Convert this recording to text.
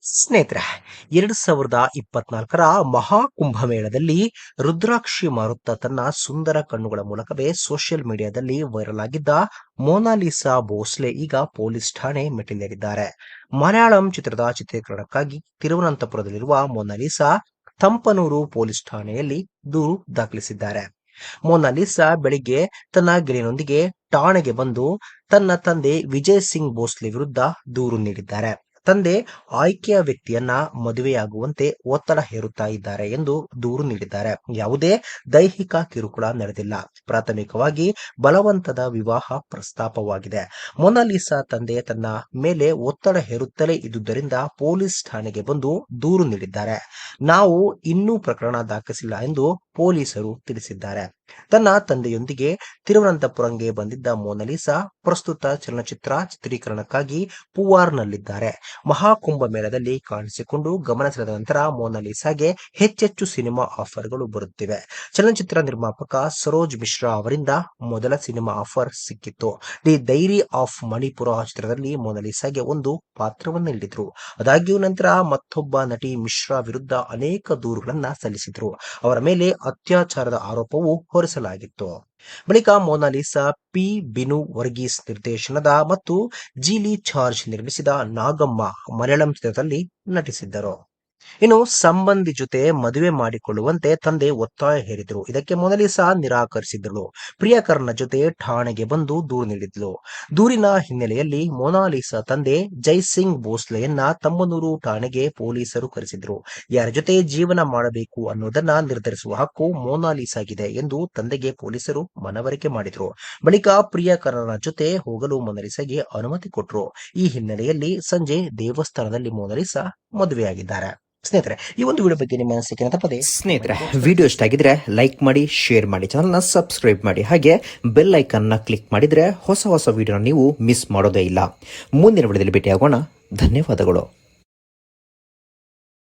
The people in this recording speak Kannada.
ಸ್ನೇಹಿತರೆ, 2024ರ ಮಹಾಕುಂಭಮೇಳದಲ್ಲಿ ರುದ್ರಾಕ್ಷಿ ಮಾರುತ್ತಾ ತನ್ನ ಸುಂದರ ಕಣ್ಣುಗಳ ಮೂಲಕವೇ ಸೋಷಿಯಲ್ ಮೀಡಿಯಾದಲ್ಲಿ ವೈರಲ್ ಆಗಿದ್ದ ಮೊನಾಲಿಸಾ ಭೋಸ್ಲೆ ಈಗ ಪೊಲೀಸ್ ಠಾಣೆ ಮೆಟ್ಟಿಲೇರಿದ್ದಾರೆ. ಮಲಯಾಳಂ ಚಿತ್ರದ ಚಿತ್ರೀಕರಣಕ್ಕಾಗಿ ತಿರುವನಂತಪುರದಲ್ಲಿರುವ ಮೊನಾಲಿಸಾ ತಂಪನೂರು ಪೊಲೀಸ್ ಠಾಣೆಯಲ್ಲಿ ದೂರು ದಾಖಲಿಸಿದ್ದಾರೆ. ಮೊನಾಲಿಸಾ ಬೆಳಿಗ್ಗೆ ತನ್ನ ಗೆಳೆಯನೊಂದಿಗೆ ಠಾಣೆಗೆ ಬಂದು ತನ್ನ ತಂದೆ ವಿಜಯ್ ಸಿಂಗ್ ಭೋಸ್ಲೆ ವಿರುದ್ಧ ದೂರು ನೀಡಿದ್ದಾರೆ. ತಂದೆ ಆಯ್ಕೆಯ ವ್ಯಕ್ತಿಯನ್ನ ಮದುವೆಯಾಗುವಂತೆ ಒತ್ತಡ ಹೇರುತ್ತಾ ಇದ್ದಾರೆ ಎಂದು ದೂರು ನೀಡಿದ್ದಾರೆ. ಯಾವುದೇ ದೈಹಿಕ ಕಿರುಕುಳ ನಡೆದಿಲ್ಲ. ಪ್ರಾಥಮಿಕವಾಗಿ ಬಲವಂತದ ವಿವಾಹ ಪ್ರಸ್ತಾಪವಾಗಿದೆ. ಮೊನಾಲಿಸಾ ತಂದೆ ತನ್ನ ಮೇಲೆ ಒತ್ತಡ ಹೇರುತ್ತಲೇ ಇದ್ದುದರಿಂದ ಪೊಲೀಸ್ ಠಾಣೆಗೆ ಬಂದು ದೂರು ನೀಡಿದ್ದಾರೆ. ನಾವು ಇನ್ನೂ ಪ್ರಕರಣ ದಾಖಲಿಸಿಲ್ಲ ಎಂದು ಪೊಲೀಸರು ತಿಳಿಸಿದ್ದಾರೆ. ತನ್ನ ತಂದೆಯೊಂದಿಗೆ ತಿರುವನಂತಪುರಂಗೆ ಬಂದಿದ್ದ ಮೊನಾಲಿಸಾ ಪ್ರಸ್ತುತ ಚಲನಚಿತ್ರ ಚಿತ್ರೀಕರಣಕ್ಕಾಗಿ ಪೂವಾರ್ನಲ್ಲಿದ್ದಾರೆ. ಮಹಾಕುಂಭ ಮೇಳದಲ್ಲಿ ಕಾಣಿಸಿಕೊಂಡು ಗಮನ ಸೆಳೆದ ನಂತರ ಮೊನಾಲಿಸಾಗೆ ಹೆಚ್ಚೆಚ್ಚು ಸಿನಿಮಾ ಆಫರ್ಗಳು ಬರುತ್ತಿವೆ. ಚಲನಚಿತ್ರ ನಿರ್ಮಾಪಕ ಸರೋಜ್ ಮಿಶ್ರಾ ಅವರಿಂದ ಮೊದಲ ಸಿನಿಮಾ ಆಫರ್ ಸಿಕ್ಕಿತ್ತು. ದಿ ಡೈರಿ ಆಫ್ ಮಣಿಪುರ ಚಿತ್ರದಲ್ಲಿ ಮೊನಾಲಿಸಾಗೆ ಒಂದು ಪಾತ್ರವನ್ನು ನೀಡಿದ್ರು. ಆದಾಗ್ಯೂ ನಂತರ ಮತ್ತೊಬ್ಬ ನಟಿ ಮಿಶ್ರಾ ವಿರುದ್ಧ ಅನೇಕ ದೂರುಗಳನ್ನ ಸಲ್ಲಿಸಿದ್ರು. ಅವರ ಮೇಲೆ ಅತ್ಯಾಚಾರದ ಆರೋಪವೂ ಹೊರಿಸಲಾಗಿತ್ತು. ಬಳಿಕ ಮೊನಾಲಿಸಾ ಪಿ. ಬಿನು ವರ್ಗೀಸ್ ನಿರ್ದೇಶನದ ಮತ್ತು ಜೀಲಿ ಚಾರ್ಜ್ ನಿರ್ಮಿಸಿದ ನಾಗಮ್ಮ ಮಲಯಾಳಂ ಚಿತ್ರದಲ್ಲಿ ನಟಿಸಿದ್ದರು. ಇನ್ನು ಸಂಬಂಧಿ ಜೊತೆ ಮದುವೆ ಮಾಡಿಕೊಳ್ಳುವಂತೆ ತಂದೆ ಒತ್ತಾಯ ಹೇರಿದ್ರು. ಇದಕ್ಕೆ ಮೊನಾಲಿಸಾ ನಿರಾಕರಿಸಿದ್ದಳು. ಪ್ರಿಯಕರನ ಜೊತೆ ಠಾಣೆಗೆ ಬಂದು ದೂರು ನೀಡಿದ್ಲು. ದೂರಿನ ಹಿನ್ನೆಲೆಯಲ್ಲಿ ಮೊನಾಲಿಸಾ ತಂದೆ ಜೈಸಿಂಗ್ ಭೋಸ್ಲೆಯನ್ನ ತಮ್ಮನೂರು ಠಾಣೆಗೆ ಪೊಲೀಸರು ಕರೆಸಿದ್ರು. ಯಾರ ಜೊತೆ ಜೀವನ ಮಾಡಬೇಕು ಅನ್ನೋದನ್ನ ನಿರ್ಧರಿಸುವ ಹಕ್ಕು ಮೊನಾಲಿಸಾಗಿದೆ ಎಂದು ತಂದೆಗೆ ಪೊಲೀಸರು ಮನವರಿಕೆ ಮಾಡಿದ್ರು. ಬಳಿಕ ಪ್ರಿಯಕರನ ಜೊತೆ ಹೋಗಲು ಮೊನಾಲಿಸಾಗೆ ಅನುಮತಿ ಕೊಟ್ರು. ಈ ಹಿನ್ನೆಲೆಯಲ್ಲಿ ಸಂಜೆ ದೇವಸ್ಥಾನದಲ್ಲಿ ಮೊನಾಲಿಸಾ ಮದುವೆಯಾಗಿದ್ದಾರೆ. ಸ್ನೇಹಿತರೆ, ಈ ಒಂದು ವಿಡಿಯೋ ಬಗ್ಗೆ ನಿಮ್ಮ ಅನಿಸಿಕೆ ತಪ್ಪದೆ ಸ್ನೇಹಿತರೆ, ವಿಡಿಯೋ ಇಷ್ಟ ಆಗಿದ್ರೆ ಲೈಕ್ ಮಾಡಿ, ಶೇರ್ ಮಾಡಿ, ಚಾನಲ್ನ ಸಬ್ಸ್ಕ್ರೈಬ್ ಮಾಡಿ, ಹಾಗೆ ಬೆಲ್ ಐಕನ್ನ ಕ್ಲಿಕ್ ಮಾಡಿದ್ರೆ ಹೊಸ ವಿಡಿಯೋನ ನೀವು ಮಿಸ್ ಮಾಡೋದೇ ಇಲ್ಲ. ಮುಂದಿನ ವಿಡಿಯೋದಲ್ಲಿ ಭೇಟಿಯಾಗೋಣ. ಧನ್ಯವಾದಗಳು.